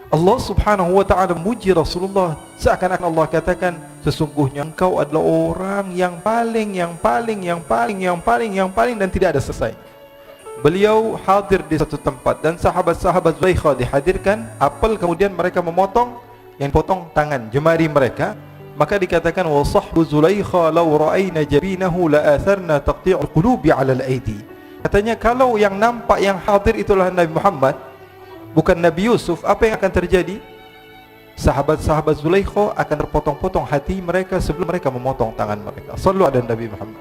Allah subhanahu wa ta'ala memuji Rasulullah, seakan-akan Allah katakan, sesungguhnya engkau adalah orang yang paling dan tidak ada selesai. Beliau hadir di satu tempat dan sahabat-sahabat Zulaikha dihadirkan, apel kemudian mereka memotong, yang potong tangan, jemari mereka. Maka dikatakan, wa sahbu Zulaikha law ra'ayna jabinahu la atharna taqti'ul qulubi 'ala al-aidi. Katanya kalau yang nampak, yang hadir itulah Nabi Muhammad, bukan Nabi Yusuf, apa yang akan terjadi? Sahabat-sahabat Zulaikha akan terpotong-potong hati mereka sebelum mereka memotong tangan mereka. Sallu ala Nabi Muhammad.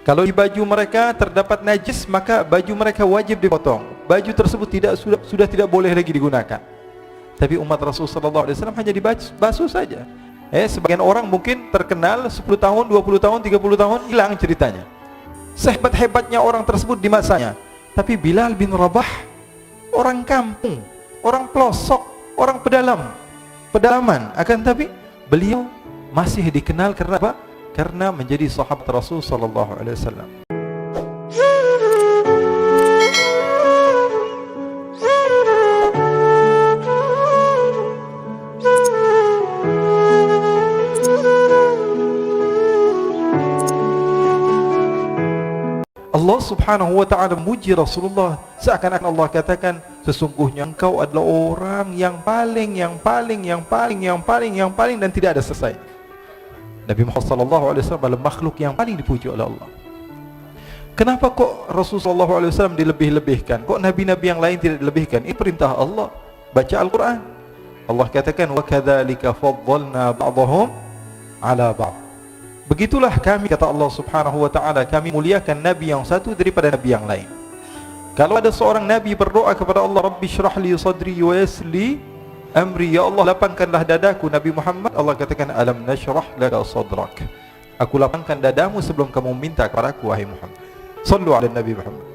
Kalau di baju mereka terdapat najis, maka baju mereka wajib dipotong. Baju tersebut sudah tidak boleh lagi digunakan. Tapi umat Rasul sallallahu alaihi wasallam hanya dibasuh saja. Sebagian orang mungkin terkenal 10 tahun, 20 tahun, 30 tahun hilang ceritanya. Sehebat-hebatnya orang tersebut di masanya. Tapi Bilal bin Rabah, orang kampung, orang pelosok, orang pedalaman, akan tapi beliau masih dikenal karena apa? Karena menjadi sahabat Rasul sallallahu alaihi wasallam. Allah subhanahu wa ta'ala memuji Rasulullah, seakan-akan Allah katakan, sesungguhnya engkau adalah orang yang paling dan tidak ada selesai. Nabi Muhammad sallallahu alaihi wasallam adalah makhluk yang paling dipuji oleh Allah. Kenapa kok Rasulullah sallallahu alaihi wasallam dilebih-lebihkan? Kok nabi-nabi yang lain tidak dilebihkan? Ini perintah Allah. Baca Al-Quran. Allah katakan, wa kadzalika faddalna ba'dahum 'ala ba'd. Begitulah kami, kata Allah subhanahu wa ta'ala, kami muliakan nabi yang satu daripada nabi yang lain. Kalau ada seorang nabi berdoa kepada Allah, Rabbi syrah li sadri wa yassir li amri, ya Allah lapangkanlah dadaku, Nabi Muhammad, Allah katakan, alam nashrah laka sadrak, aku lapangkan dadamu sebelum kamu minta kepadaku, wahai Muhammad. Sallu ala Nabi Muhammad.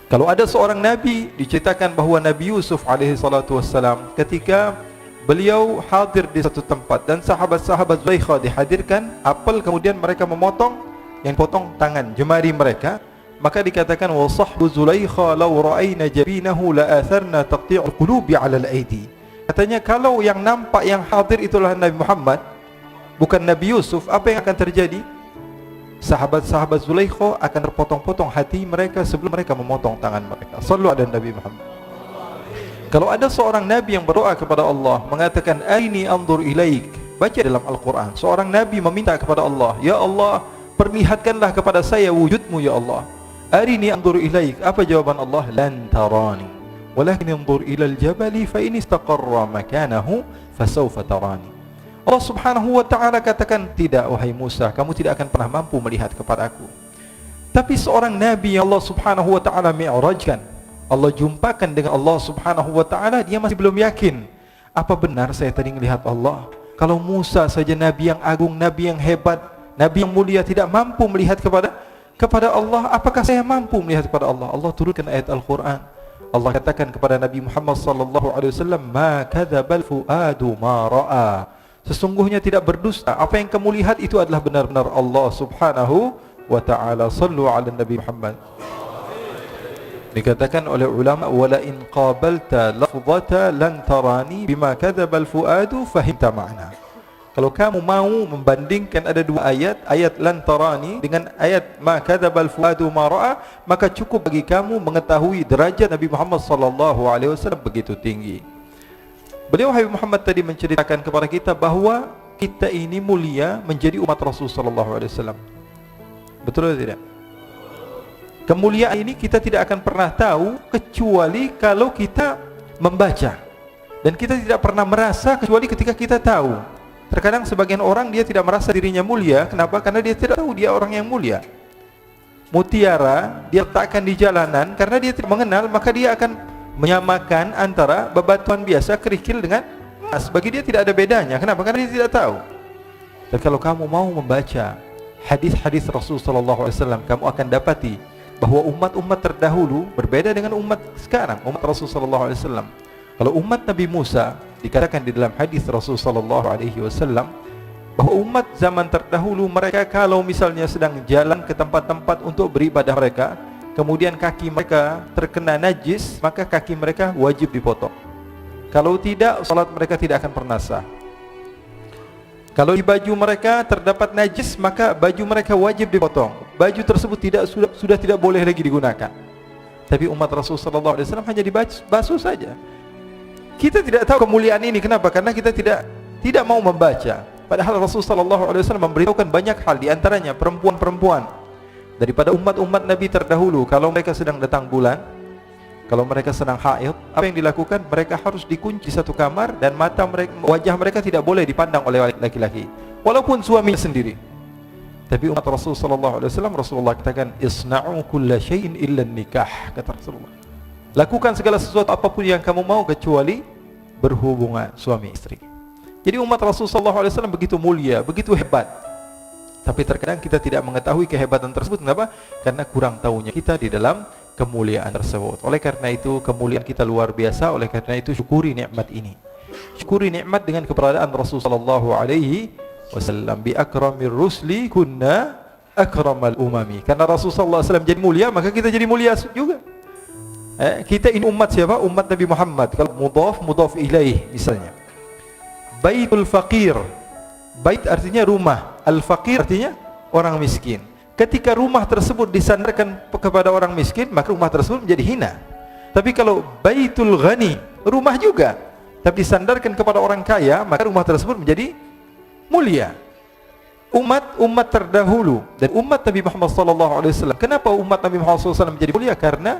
Kalau ada seorang nabi, diceritakan bahawa Nabi Yusuf alaihi salatu wassalam, ketika beliau hadir di satu tempat dan sahabat-sahabat Zulaikha dihadirkan, apel kemudian mereka memotong, yang potong tangan, jemari mereka. Maka dikatakan, wa sahbu Zulaikha law ra'ayna jabinahu la atharna taqti'ul qulubi 'ala al-aidi. Katanya kalau yang nampak, yang hadir itulah Nabi Muhammad, bukan Nabi Yusuf, apa yang akan terjadi? Sahabat-sahabat Zulaikha akan terpotong-potong hati mereka sebelum mereka memotong tangan mereka. Sallu ala Nabi Muhammad. Kalau ada seorang nabi yang berdoa kepada Allah, mengatakan, arini anzur ilaik, baca dalam Al-Quran, seorang nabi meminta kepada Allah, ya Allah perlihatkanlah kepada saya wujudmu ya Allah. Arini anzur ilaik, apa jawaban Allah? Lan tarani walakin anzur ilal jabali fa in istaqarra makanahu fasawfa tarani. Allah subhanahu wa ta'ala katakan, tidak wahai Musa, kamu tidak akan pernah mampu melihat kepada aku. Tapi seorang nabi yang Allah subhanahu wa ta'ala mi'rajkan, Allah jumpakan dengan Allah subhanahu wa ta'ala, dia masih belum yakin, apa benar saya tadi melihat Allah? Kalau Musa saja nabi yang agung, nabi yang hebat, nabi yang mulia, tidak mampu melihat kepada Allah, apakah saya mampu melihat kepada Allah? Allah turunkan ayat Al-Quran. Allah katakan kepada Nabi Muhammad sallallahu alaihi wasallam, ma kadzabal fuadu ma ra'a. Sesungguhnya tidak berdusta, apa yang kamu lihat itu adalah benar-benar Allah subhanahu wa ta'ala. Sallu ala Nabi Muhammad. Dikatakan oleh ulama, wala in qabalta lafzata lan tarani bima kadzabal fuadu fahimta ma'na. Kalau kamu mau membandingkan ada dua ayat, ayat lan tarani dengan ayat ma kadzabal fuadu ma ra'a, maka cukup bagi kamu mengetahui derajat Nabi Muhammad sallallahu alaihi wasallam begitu tinggi. Beliau Habib Muhammad tadi menceritakan kepada kita bahawa kita ini mulia menjadi umat Rasul sallallahu alaihi wasallam. Betul atau tidak? Kemuliaan ini kita tidak akan pernah tahu kecuali kalau kita membaca, dan kita tidak pernah merasa kecuali ketika kita tahu. Terkadang sebagian orang dia tidak merasa dirinya mulia. Kenapa? Karena dia tidak tahu dia orang yang mulia. Mutiara dia letakkan di jalanan, karena dia tidak mengenal, maka dia akan menyamakan antara bebatuan biasa, kerikil dengan emas. Bagi dia tidak ada bedanya. Kenapa? Karena dia tidak tahu. Dan kalau kamu mau membaca hadis-hadis Rasul sallallahu alaihi wasallam, kamu akan dapati bahwa umat-umat terdahulu berbeda dengan umat sekarang, umat Rasul sallallahu alaihi wasallam. Kalau umat Nabi Musa, dikatakan di dalam hadis Rasul sallallahu alaihi wasallam bahwa umat zaman terdahulu mereka kalau misalnya sedang jalan ke tempat-tempat untuk beribadah mereka, kemudian kaki mereka terkena najis, maka kaki mereka wajib dipotong. Kalau tidak, salat mereka tidak akan pernah sah. Kalau di baju mereka terdapat najis, maka baju mereka wajib dipotong. Baju tersebut sudah tidak boleh lagi digunakan. Tapi umat Rasul sallallahu alaihi wasallam hanya dibasuh saja. Kita tidak tahu kemuliaan ini. Kenapa? Karena kita tidak mau membaca. Padahal Rasul sallallahu alaihi wasallam memberitahukan banyak hal, di antaranya perempuan-perempuan daripada umat-umat Nabi terdahulu, kalau mereka sedang datang bulan, kalau mereka sedang haid, apa yang dilakukan? Mereka harus dikunci satu kamar dan wajah mereka tidak boleh dipandang oleh laki-laki, walaupun suaminya sendiri. Tapi umat Rasul sallallahu alaihi wasallam, Rasulullah katakan, "Isna'u kulla syai'in illa nikah," kata Rasulullah. Lakukan segala sesuatu apapun yang kamu mau kecuali berhubungan suami istri. Jadi umat Rasul sallallahu alaihi wasallam begitu mulia, begitu hebat. Tapi terkadang kita tidak mengetahui kehebatan tersebut. Kenapa? Karena kurang tahunya kita di dalam kemuliaan tersebut. Oleh karena itu kemuliaan kita luar biasa. Oleh karena itu syukuri nikmat ini. Syukuri nikmat dengan keberadaan Rasul sallallahu alaihi wasallam. Bi akramir rusli kunna akramal umami. Karena Rasul sallallahu alaihi wasallam jadi mulia, maka kita jadi mulia juga. Kita ini umat siapa? Umat Nabi Muhammad. Kalau mudhaf ilaih misalnya. Baitul faqir. Bait artinya rumah, al-faqir artinya orang miskin. Ketika rumah tersebut disandarkan kepada orang miskin, maka rumah tersebut menjadi hina. Tapi kalau baitul ghani, rumah juga, tapi disandarkan kepada orang kaya, maka rumah tersebut menjadi mulia. Umat terdahulu dan umat Nabi Muhammad sallallahu alaihi wasallam. Kenapa umat Nabi Muhammad sallallahu alaihi wasallam menjadi mulia? Karena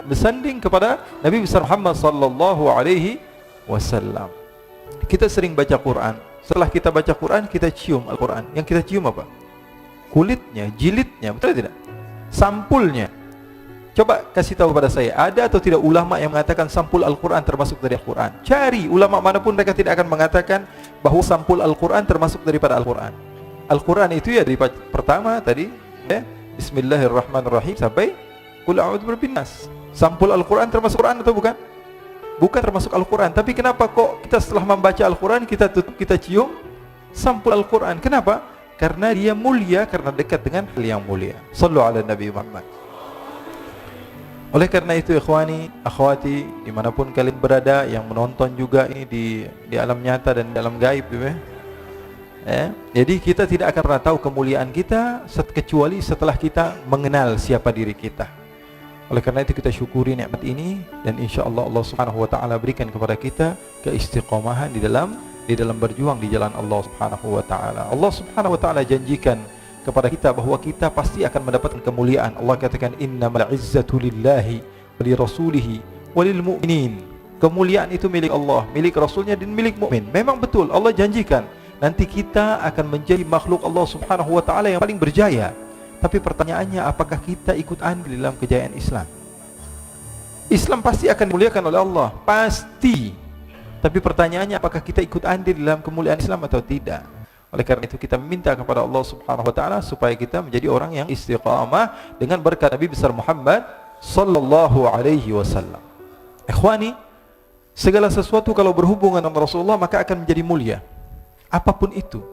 bersanding kepada Nabi besar Muhammad sallallahu alaihi wasallam. Kita sering baca Quran. Setelah kita baca Quran, kita cium Al-Quran. Yang kita cium apa? Kulitnya, jilidnya, betul tidak? Sampulnya. Coba kasih tahu pada saya, ada atau tidak ulama yang mengatakan sampul Al-Quran termasuk dari Al-Quran? Cari ulama manapun, mereka tidak akan mengatakan bahwa sampul Al-Quran termasuk daripada Al-Quran. Al-Quran itu ya dari pertama tadi, Bismillahirrahmanirrahim sampai Qul a'udzu birabbin nas. Sampul Al-Quran termasuk Quran atau bukan? Bukan termasuk Al-Quran. Tapi kenapa kok kita setelah membaca Al-Quran kita cium sampul Al-Quran? Kenapa? Karena dia mulia, karena dekat dengan hal yang mulia. Sallu ala Nabi Muhammad. Oleh karena itu ikhwani, akhwati, dimanapun kalian berada, yang menonton juga ini di alam nyata dan di alam gaib, jadi kita tidak akan pernah tahu kemuliaan kita kecuali setelah kita mengenal siapa diri kita. Oleh karena itu kita syukuri nikmat ini, dan insyaallah Allah Subhanahu wa taala berikan kepada kita keistiqomahan di dalam berjuang di jalan Allah Subhanahu wa taala. Allah Subhanahu wa taala janjikan kepada kita bahwa kita pasti akan mendapatkan kemuliaan. Allah katakan, "Innamal izzatu lillahi wa li rasulihi wa lil mu'minin." Kemuliaan itu milik Allah, milik Rasulnya dan milik mukmin. Memang betul Allah janjikan nanti kita akan menjadi makhluk Allah Subhanahu wa taala yang paling berjaya. Tapi pertanyaannya, apakah kita ikut andil dalam kejayaan Islam? Islam pasti akan dimuliakan oleh Allah, pasti. Tapi pertanyaannya, apakah kita ikut andil dalam kemuliaan Islam atau tidak? Oleh karena itu kita minta kepada Allah Subhanahu wa taala supaya kita menjadi orang yang istiqamah dengan berkat Nabi besar Muhammad sallallahu alaihi wasallam. Ikhwani, segala sesuatu kalau berhubungan dengan Rasulullah maka akan menjadi mulia. Apapun itu.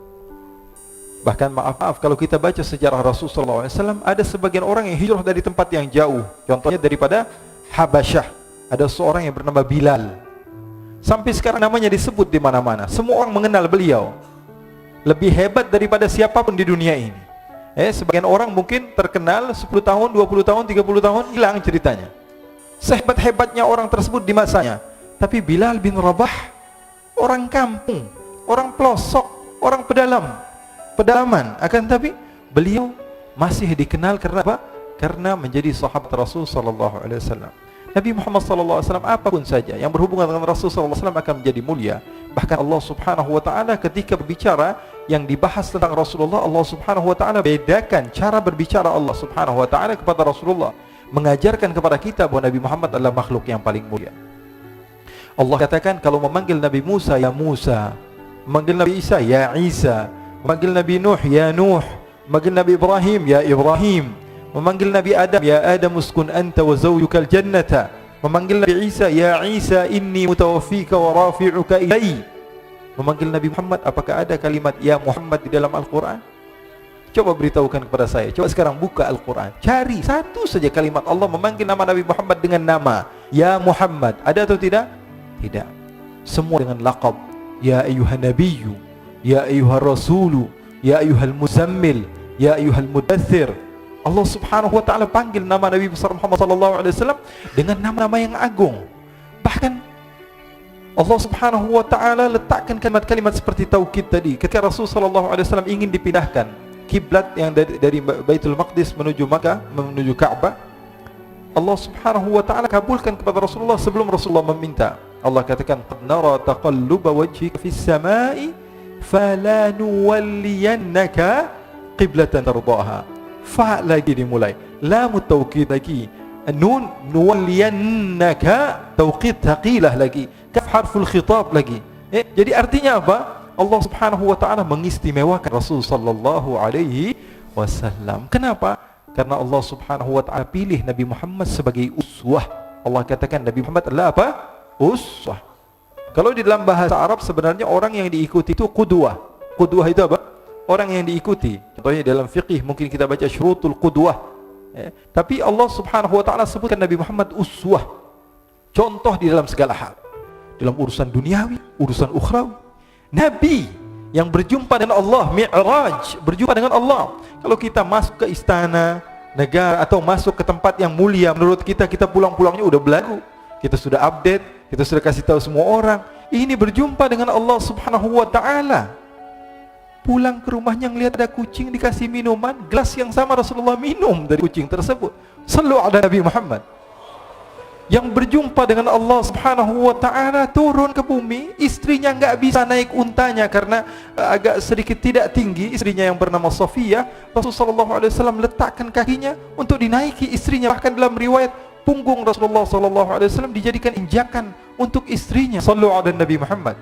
Bahkan maaf kalau kita baca sejarah Rasulullah SAW, ada sebagian orang yang hijrah dari tempat yang jauh. Contohnya daripada Habasyah, ada seorang yang bernama Bilal. Sampai sekarang namanya disebut di mana-mana. Semua orang mengenal beliau. Lebih hebat daripada siapapun di dunia ini. Sebagian orang mungkin terkenal 10 tahun, 20 tahun, 30 tahun, hilang ceritanya. Sehebat-hebatnya orang tersebut di masanya. Tapi Bilal bin Rabah, orang kampung, orang pelosok, orang pedalaman, akan tapi beliau masih dikenal karena apa? Karena menjadi sahabat Rasul sallallahu alaihi wasallam. Nabi Muhammad sallallahu alaihi wasallam apapun saja yang berhubungan dengan Rasul sallallahu alaihi wasallam akan menjadi mulia. Bahkan Allah Subhanahu wa taala ketika berbicara yang dibahas tentang Rasulullah, Allah Subhanahu wa taala bedakan cara berbicara Allah Subhanahu wa taala kepada Rasulullah, mengajarkan kepada kita bahwa Nabi Muhammad adalah makhluk yang paling mulia. Allah katakan kalau memanggil Nabi Musa ya Musa, memanggil Nabi Isa ya Isa, memanggil Nabi Nuh ya Nuh, memanggil Nabi Ibrahim ya Ibrahim, memanggil Nabi Adam ya Adam uskun anta wa zawjukal jannata, memanggil Nabi Isa ya Isa inni mutawaffika wa rafi'uka ilai, memanggil Nabi Muhammad apakah ada kalimat ya Muhammad di dalam Al-Quran? Coba beritahukan kepada saya. Coba sekarang buka Al-Quran, cari satu saja kalimat Allah memanggil nama Nabi Muhammad dengan nama. Ya Muhammad, ada atau tidak? Tidak. Semua dengan laqab. Ya ayyuhan nabiyyu, ya ayyuhar rasulu, ya ayyuhal muzammil, ya ayyuhal mudaththir. Allah Subhanahu wa taala panggil nama Nabi besar Muhammad sallallahu alaihi wasallam dengan nama-nama yang agung. Bahkan Allah Subhanahu wa taala letakkan kalimat-kalimat seperti taukid tadi. Ketika Rasul sallallahu alaihi wasallam ingin dipindahkan kiblat yang dari Baitul Maqdis menuju Makkah, menuju Ka'bah, Allah Subhanahu wa taala kabulkan kepada Rasulullah sebelum Rasulullah meminta. Allah katakan, "Qad nara taqalluba wajhika fis samai falanuwalliyannaka qiblatan tardaha." Fa lagi dimulai, lam taukid lagi, nun nuwalliyannaka tauqid thaqilah lagi, kaf harful khitab lagi. Jadi artinya apa? Allah Subhanahu wa taala mengistimewakan Rasul sallallahu alaihi wasallam. Kenapa? Karena Allah Subhanahu wa taala pilih Nabi Muhammad sebagai uswah. Allah katakan Nabi Muhammad adalah apa? Uswah. Kalau di dalam bahasa Arab sebenarnya orang yang diikuti itu qudwah. Qudwah itu apa? Orang yang diikuti. Contohnya dalam fiqih mungkin kita baca syurutul qudwah. Tapi Allah Subhanahu wa taala sebutkan Nabi Muhammad uswah. Contoh di dalam segala hal. Dalam urusan duniawi, urusan ukhrawi. Nabi yang berjumpa dengan Allah, Mi'raj, berjumpa dengan Allah. Kalau kita masuk ke istana negara atau masuk ke tempat yang mulia, menurut kita pulang-pulangnya udah belagu. Kita sudah update, kita sudah kasih tahu semua orang. Ini berjumpa dengan Allah Subhanahu wa taala. Pulang ke rumahnya ngelihat ada kucing dikasih minuman, gelas yang sama Rasulullah minum dari kucing tersebut. Sallu ala Nabi Muhammad. Yang berjumpa dengan Allah Subhanahu wa taala turun ke bumi, istrinya enggak bisa naik untanya karena agak sedikit tidak tinggi, istrinya yang bernama Safiyah. Rasulullah sallallahu alaihi wasallam letakkan kakinya untuk dinaiki istrinya. Bahkan dalam riwayat punggung Rasulullah sallallahu alaihi wasallam dijadikan injakan untuk istrinya. Sallu ala Nabi Muhammad.